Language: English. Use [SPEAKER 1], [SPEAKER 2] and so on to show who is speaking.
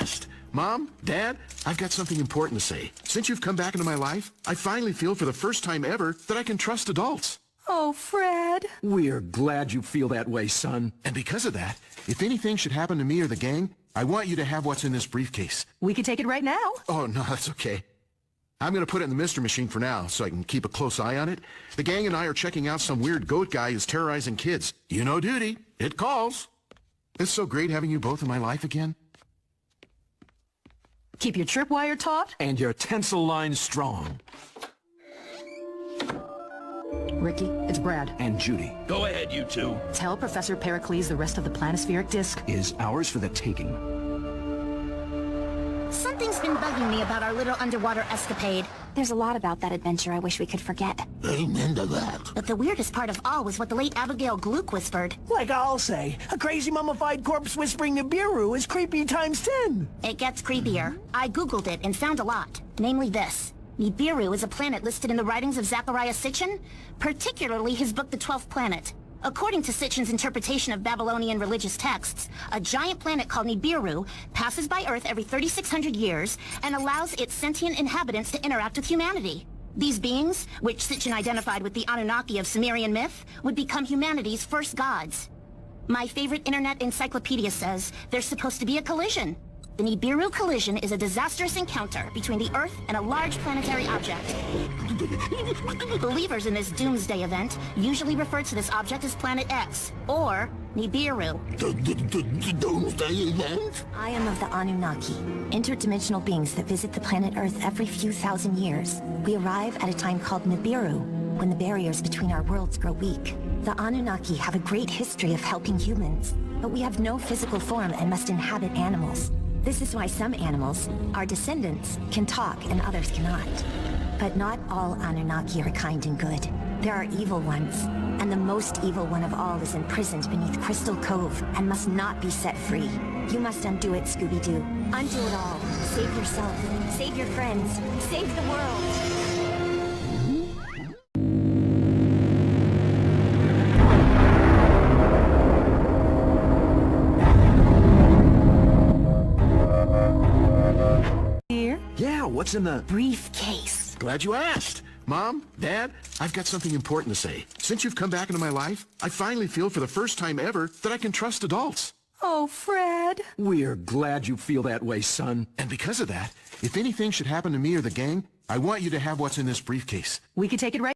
[SPEAKER 1] asked. Mom, Dad, I've got something important to say. Since you've come back into my life, I finally feel for the first time ever that I can trust adults.
[SPEAKER 2] Oh, Fred.
[SPEAKER 3] We're glad you feel that way, son.
[SPEAKER 1] And because of that, if anything should happen to me or the gang, I want you to have what's in this briefcase.
[SPEAKER 2] We can take it right now.
[SPEAKER 1] Oh, no, that's okay. I'm going to put it in the mystery machine for now so I can keep a close eye on it. The gang and I are checking out some weird goat guy who's terrorizing kids. You know duty. It calls. It's so great having you both in my life again.
[SPEAKER 2] Keep your tripwire taut.
[SPEAKER 3] And your tensile line strong.
[SPEAKER 2] Ricky, it's Brad.
[SPEAKER 3] And Judy
[SPEAKER 4] Go ahead, you two.
[SPEAKER 2] Tell Professor Pericles the rest of the planispheric disk.
[SPEAKER 3] is ours for the taking.
[SPEAKER 5] Something's been bugging me about our little underwater escapade.
[SPEAKER 6] There's a lot about that adventure I wish we could forget.
[SPEAKER 7] Amen to that.
[SPEAKER 5] But the weirdest part of all was what the late Abigail Gluck whispered.
[SPEAKER 8] Like I'll say, a crazy mummified corpse whispering Nibiru is creepy times 10.
[SPEAKER 5] It gets creepier. I googled it and found a lot. Namely this. Nibiru is a planet listed in the writings of Zechariah Sitchin, particularly his book The 12th Planet. According to Sitchin's interpretation of Babylonian religious texts, a giant planet called Nibiru passes by Earth every 3,600 years and allows its sentient inhabitants to interact with humanity. These beings, which Sitchin identified with the Anunnaki of Sumerian myth, would become humanity's first gods. My favorite internet encyclopedia says there's supposed to be a collision. The Nibiru collision is a disastrous encounter between the Earth and a large planetary object. Believers in this doomsday event usually refer to this object as Planet X, or Nibiru.
[SPEAKER 7] The doomsday event?
[SPEAKER 6] I am of the Anunnaki, interdimensional beings that visit the planet Earth every few thousand years. We arrive at a time called Nibiru, when the barriers between our worlds grow weak. The Anunnaki have a great history of helping humans, but we have no physical form and must inhabit animals. This is why some animals, our descendants, can talk and others cannot. But not all Anunnaki are kind and good. There are evil ones, and the most evil one of all is imprisoned beneath Crystal Cove and must not be set free. You must undo it, Scooby Doo. Undo it all. Save yourself. Save your friends. Save the world.
[SPEAKER 3] Yeah, what's in the...
[SPEAKER 6] Briefcase.
[SPEAKER 1] Glad you asked. Mom, Dad, I've got something important to say. Since you've come back into my life, I finally feel for the first time ever that I can trust adults.
[SPEAKER 2] Oh, Fred.
[SPEAKER 3] We're glad you feel that way, son.
[SPEAKER 1] And because of that, if anything should happen to me or the gang, I want you to have what's in this briefcase.
[SPEAKER 2] We can take it right